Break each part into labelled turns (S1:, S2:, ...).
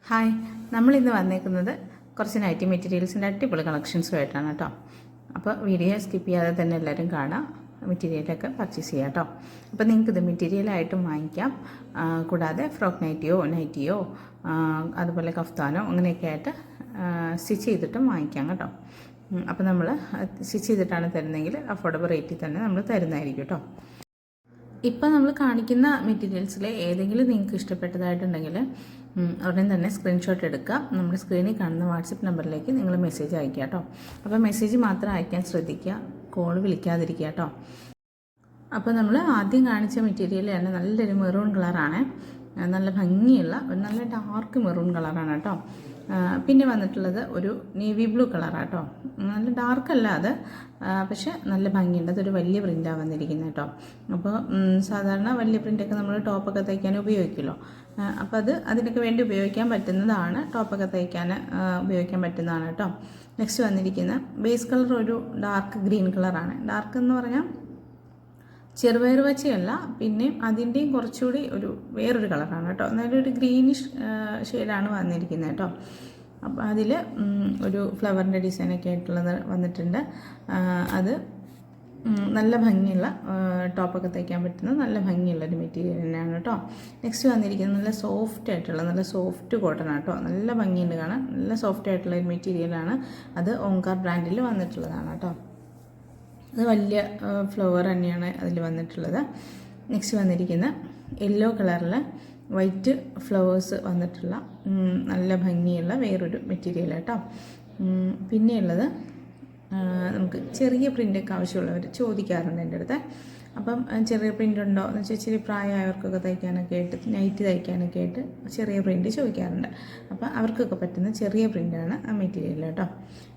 S1: Hi, നമ്മളിന്ന് വന്നേക്കുന്നത് കുറച്ച് നൈറ്റി മെറ്റീരിയൽസിൻ്റെ അടിപൊളി കളക്ഷൻസുമായിട്ടാണ് കേട്ടോ. അപ്പോൾ വീഡിയോ സ്കിപ്പ് ചെയ്യാതെ തന്നെ എല്ലാവരും കാണാം, മെറ്റീരിയലൊക്കെ പർച്ചേസ് ചെയ്യാം കേട്ടോ. അപ്പോൾ നിങ്ങൾക്കിത് മെറ്റീരിയലായിട്ടും വാങ്ങിക്കാം, കൂടാതെ ഫ്രോക്ക് നൈറ്റിയോ അതുപോലെ കഫ്താനോ അങ്ങനെയൊക്കെ ആയിട്ട് സ്റ്റിച്ച് ചെയ്തിട്ടും വാങ്ങിക്കാം കേട്ടോ. അപ്പോൾ നമ്മൾ സ്റ്റിച്ച് ചെയ്തിട്ടാണ് തരുന്നതെങ്കിൽ അഫോർഡബിൾ റേറ്റിൽ തന്നെ നമ്മൾ തരുന്നതായിരിക്കും കേട്ടോ. ഇപ്പോൾ നമ്മൾ കാണിക്കുന്ന മെറ്റീരിയൽസിൽ ഏതെങ്കിലും നിങ്ങൾക്ക് ഇഷ്ടപ്പെട്ടതായിട്ടുണ്ടെങ്കിൽ ഉടനെ തന്നെ സ്ക്രീൻഷോട്ട് എടുക്കുക. നമ്മുടെ സ്ക്രീനിൽ കാണുന്ന വാട്സപ്പ് നമ്പറിലേക്ക് നിങ്ങൾ മെസ്സേജ് അയക്കുക കേട്ടോ. അപ്പോൾ മെസ്സേജ് മാത്രം അയക്കാൻ ശ്രദ്ധിക്കുക, കോൾ വിളിക്കാതിരിക്കുക കേട്ടോ. അപ്പോൾ നമ്മൾ ആദ്യം കാണിച്ച മെറ്റീരിയൽ തന്നെ നല്ലൊരു മെറൂൺ കളറാണ്, നല്ല ഭംഗിയുള്ള ഒരു നല്ല ഡാർക്ക് മെറൂൺ കളറാണ് കേട്ടോ. പിന്നെ വന്നിട്ടുള്ളത് ഒരു നേവി ബ്ലൂ കളറാണ് കേട്ടോ. നല്ല ഡാർക്കല്ല അത്, പക്ഷെ നല്ല ഭംഗിയുണ്ട്. അതൊരു വലിയ പ്രിൻ്റാണ് വന്നിരിക്കുന്നത് കേട്ടോ. അപ്പോൾ സാധാരണ വലിയ പ്രിൻ്റൊക്കെ നമ്മൾ ടോപ്പൊക്കെ തയ്ക്കാൻ ഉപയോഗിക്കുമല്ലോ. അപ്പോൾ അതിനൊക്കെ വേണ്ടി ഉപയോഗിക്കാൻ പറ്റുന്നതാണ്, ടോപ്പൊക്കെ തയ്ക്കാൻ ഉപയോഗിക്കാൻ പറ്റുന്നതാണ് കേട്ടോ. നെക്സ്റ്റ് വന്നിരിക്കുന്ന ബേസ് കളർ ഒരു ഡാർക്ക് ഗ്രീൻ കളറാണ്. ഡാർക്ക് എന്ന് പറഞ്ഞാൽ ചെറുപയർ പച്ചയല്ല, പിന്നെ അതിൻ്റെയും കുറച്ചുകൂടി വേറൊരു കളറാണ് കേട്ടോ. എന്നാലും ഒരു ഗ്രീനിഷ് ഷെയ്ഡാണ് വന്നിരിക്കുന്നത് കേട്ടോ. അപ്പോൾ അതിൽ ഒരു ഫ്ലവറിൻ്റെ ഡിസൈനൊക്കെ ആയിട്ടുള്ളത് വന്നിട്ടുണ്ട്. അത് നല്ല ഭംഗിയുള്ള ടോപ്പൊക്കെ തയ്ക്കാൻ പറ്റുന്ന നല്ല ഭംഗിയുള്ളൊരു മെറ്റീരിയൽ തന്നെയാണ് കേട്ടോ. നെക്സ്റ്റ് വന്നിരിക്കുന്നത് നല്ല സോഫ്റ്റ് ആയിട്ടുള്ള നല്ല സോഫ്റ്റ് കോട്ടൺ കേട്ടോ. നല്ല ഭംഗിയുണ്ട് കാണാൻ, നല്ല സോഫ്റ്റ് ആയിട്ടുള്ള ഒരു മെറ്റീരിയലാണ്. അത് ഓങ്കാർ ബ്രാൻഡിൽ വന്നിട്ടുള്ളതാണ് കേട്ടോ. അത് വലിയ ഫ്ലവർ തന്നെയാണ് അതിൽ വന്നിട്ടുള്ളത്. നെക്സ്റ്റ് വന്നിരിക്കുന്ന യെല്ലോ കളറിൽ വൈറ്റ് ഫ്ലവേഴ്സ് വന്നിട്ടുള്ള നല്ല ഭംഗിയുള്ള വേറൊരു മെറ്റീരിയൽ കേട്ടോ. പിന്നെയുള്ളത് നമുക്ക് ചെറിയ പ്രിൻ്റൊക്കെ ആവശ്യമുള്ളവർ ചോദിക്കാറുണ്ട് എൻ്റെ അടുത്ത്. അപ്പം ചെറിയ പ്രിൻ്റ് ഉണ്ടോ എന്ന് വെച്ചാൽ ഇച്ചിരി പ്രായമായവർക്കൊക്കെ തയ്ക്കാനൊക്കെ ആയിട്ട്, നൈറ്റ് തയ്ക്കാനൊക്കെ ആയിട്ട് ചെറിയ പ്രിൻ്റ് ചോദിക്കാറുണ്ട്. അപ്പോൾ അവർക്കൊക്കെ പറ്റുന്ന ചെറിയ പ്രിൻ്റാണ് ആ മെറ്റീരിയൽ കേട്ടോ.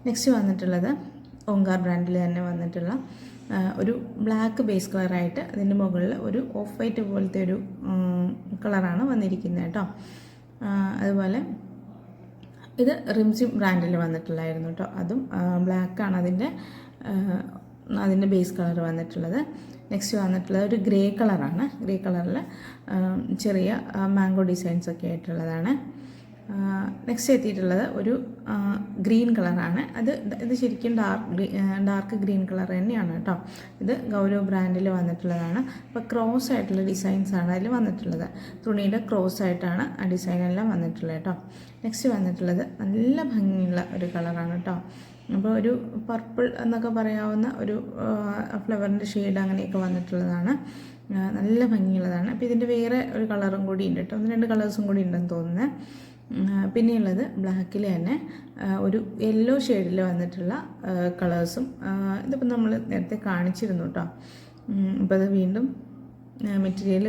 S1: നെക്സ്റ്റ് വന്നിട്ടുള്ളത് ഓങ്കാർ ബ്രാൻഡിൽ തന്നെ വന്നിട്ടുള്ള ഒരു ബ്ലാക്ക് ബേസ് കളറായിട്ട് അതിൻ്റെ മുകളിൽ ഒരു ഓഫ് വൈറ്റ് പോലത്തെ ഒരു കളറാണ് വന്നിരിക്കുന്നത് കേട്ടോ. അതുപോലെ ഇത് റിംസിം ബ്രാൻഡിൽ വന്നിട്ടുള്ളതായിരുന്നു കേട്ടോ. അതും ബ്ലാക്കാണ് അതിൻ്റെ ബേസ് കളർ വന്നിട്ടുള്ളത്. നെക്സ്റ്റ് വന്നിട്ടുള്ളത് ഒരു ഗ്രേ കളറാണ്. ഗ്രേ കളറിൽ ചെറിയ മാംഗോ ഡിസൈൻസൊക്കെ ആയിട്ടുള്ളതാണ്. നെക്സ്റ്റ് എത്തിയിട്ടുള്ളത് ഒരു ഗ്രീൻ കളറാണ്. ഇത് ശരിക്കും ഡാർക്ക് ഗ്രീൻ കളർ തന്നെയാണ് കേട്ടോ. ഇത് ഗൗരവ് ബ്രാൻഡിൽ വന്നിട്ടുള്ളതാണ്. അപ്പോൾ ക്രോസ് ആയിട്ടുള്ള ഡിസൈൻസാണ് അതിൽ വന്നിട്ടുള്ളത്. തുണിയുടെ ക്രോസ് ആയിട്ടാണ് ആ ഡിസൈനെല്ലാം വന്നിട്ടുള്ളത് കേട്ടോ. നെക്സ്റ്റ് വന്നിട്ടുള്ളത് നല്ല ഭംഗിയുള്ള ഒരു കളറാണ് കേട്ടോ. അപ്പോൾ ഒരു പർപ്പിൾ എന്നൊക്കെ പറയാവുന്ന ഒരു ഫ്ലവറിൻ്റെ ഷെയ്ഡ് അങ്ങനെയൊക്കെ വന്നിട്ടുള്ളതാണ്. നല്ല ഭംഗിയുള്ളതാണ്. അപ്പോൾ ഇതിൻ്റെ വേറെ ഒരു കളറും കൂടി ഉണ്ട് കേട്ടോ. 1-2 കളേഴ്സും കൂടി ഉണ്ടെന്ന് തോന്നുന്നത്. പിന്നെയുള്ളത് ബ്ലാക്കിൽ തന്നെ ഒരു യെല്ലോ ഷെയ്ഡിൽ വന്നിട്ടുള്ള കളേഴ്സും ഇതിപ്പോൾ നമ്മൾ നേരത്തെ കാണിച്ചിരുന്നു കേട്ടോ. അപ്പോൾ അത് വീണ്ടും മെറ്റീരിയൽ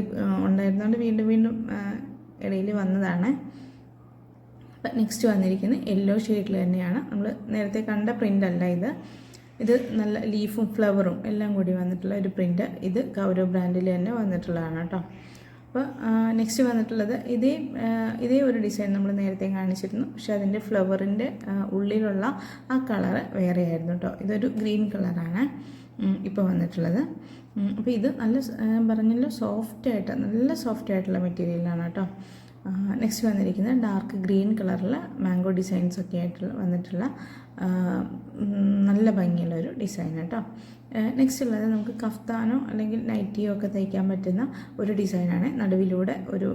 S1: ഉണ്ടായിരുന്നതുകൊണ്ട് വീണ്ടും ഇടയിൽ വന്നതാണ്. അപ്പം നെക്സ്റ്റ് വന്നിരിക്കുന്നത് യെല്ലോ ഷെയ്ഡിൽ തന്നെയാണ്. നമ്മൾ നേരത്തെ കണ്ട പ്രിൻ്റല്ല ഇത് നല്ല ലീഫും ഫ്ലവറും എല്ലാം കൂടി വന്നിട്ടുള്ള ഒരു പ്രിൻ്റ്. ഇത് ഗൗരവ് ബ്രാൻഡിൽ തന്നെ വന്നിട്ടുള്ളതാണ് കേട്ടോ. അപ്പോൾ നെക്സ്റ്റ് വന്നിട്ടുള്ളത് ഇതേ ഒരു ഡിസൈൻ നമ്മൾ നേരത്തെ കാണിച്ചിരുന്നു, പക്ഷേ അതിൻ്റെ ഫ്ലവറിൻ്റെ ഉള്ളിലുള്ള ആ കളറ് വേറെയായിരുന്നു കേട്ടോ. ഇതൊരു ഗ്രീൻ കളറാണ് ഇപ്പോൾ വന്നിട്ടുള്ളത്. അപ്പോൾ ഇത് പറഞ്ഞല്ലോ നല്ല സോഫ്റ്റ് ആയിട്ടുള്ള മെറ്റീരിയലാണ് കേട്ടോ. നെക്സ്റ്റ് വന്നിരിക്കുന്നത് ഡാർക്ക് ഗ്രീൻ കളറിൽ മാംഗോ ഡിസൈൻസൊക്കെ ആയിട്ട് വന്നിട്ടുള്ള നല്ല ഭംഗിയുള്ള ഒരു ഡിസൈൻ കേട്ടോ. നെക്സ്റ്റ് ഉള്ളത് നമുക്ക് കഫ്താനോ അല്ലെങ്കിൽ നൈറ്റിയോ ഒക്കെ തയ്ക്കാൻ പറ്റുന്ന ഒരു ഡിസൈനാണ്. നടുവിലൂടെ ഒരു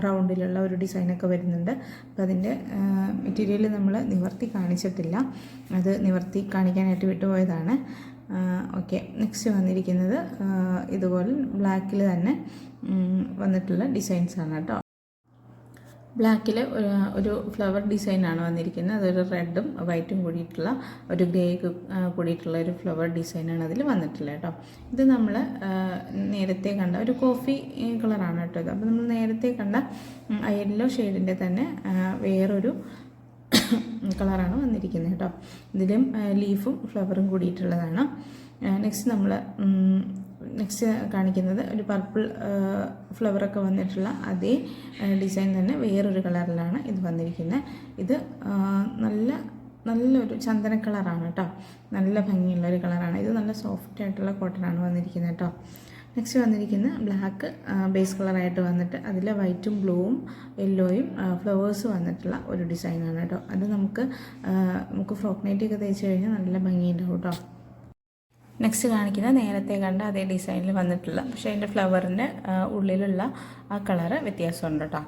S1: റൗണ്ടിലുള്ള ഒരു ഡിസൈനൊക്കെ വരുന്നുണ്ട്. അപ്പോൾ അതിൻ്റെ മെറ്റീരിയൽ നമ്മൾ നിവർത്തി കാണിച്ചിട്ടില്ല, അത് നിവർത്തി കാണിക്കാനായിട്ട് വിട്ടുപോയതാണ്. ഓക്കെ, നെക്സ്റ്റ് വന്നിരിക്കുന്നത് ഇതുപോലെ ബ്ലാക്കിൽ തന്നെ വന്നിട്ടുള്ള ഡിസൈൻസാണ് കേട്ടോ. ബ്ലാക്കിൽ ഒരു ഫ്ലവർ ഡിസൈനാണ് വന്നിരിക്കുന്നത്. അതൊരു റെഡും വൈറ്റും കൂടിയിട്ടുള്ള ഒരു ഗ്രേ കൂടിയിട്ടുള്ള ഒരു ഫ്ലവർ ഡിസൈനാണ് അതിൽ വന്നിട്ടുള്ളത് കേട്ടോ. ഇത് നമ്മൾ നേരത്തെ കണ്ട ഒരു കോഫി കളറാണ് കേട്ടോ ഇത്. അപ്പോൾ നമ്മൾ നേരത്തെ കണ്ട ആ യെല്ലോ ഷെയ്ഡിൻ്റെ തന്നെ വേറൊരു കളറാണ് വന്നിരിക്കുന്നത് കേട്ടോ. ഇതിലും ലീഫും ഫ്ലവറും കൂടിയിട്ടുള്ളതാണ്. നെക്സ്റ്റ് കാണിക്കുന്നത് ഒരു പർപ്പിൾ ഫ്ലവറൊക്കെ വന്നിട്ടുള്ള അതേ ഡിസൈൻ തന്നെ വേറൊരു കളറിലാണ് ഇത് വന്നിരിക്കുന്നത്. ഇത് നല്ലൊരു ചന്ദന കളറാണ് കേട്ടോ. നല്ല ഭംഗിയുള്ളൊരു കളറാണ് ഇത്. നല്ല സോഫ്റ്റ് ആയിട്ടുള്ള കോട്ടനാണ് വന്നിരിക്കുന്നത് കേട്ടോ. നെക്സ്റ്റ് വന്നിരിക്കുന്ന ബ്ലാക്ക് ബേസ് കളറായിട്ട് വന്നിട്ട് അതിൽ വൈറ്റും ബ്ലൂവും യെല്ലോയും ഫ്ലവേഴ്സ് വന്നിട്ടുള്ള ഒരു ഡിസൈനാണ് കേട്ടോ. അത് നമുക്ക് ഫ്രോക്ക് നൈറ്റിയൊക്കെ തയ്ച്ച് കഴിഞ്ഞാൽ നല്ല ഭംഗിയുണ്ടാവും കേട്ടോ. നെക്സ്റ്റ് കാണിക്കുന്ന നേരത്തെ കണ്ട അതേ ഡിസൈനിൽ വന്നിട്ടുള്ള, പക്ഷേ അതിൻ്റെ ഫ്ലവറിൻ്റെ ഉള്ളിലുള്ള ആ കളറ് വ്യത്യാസമുണ്ട് കേട്ടോ.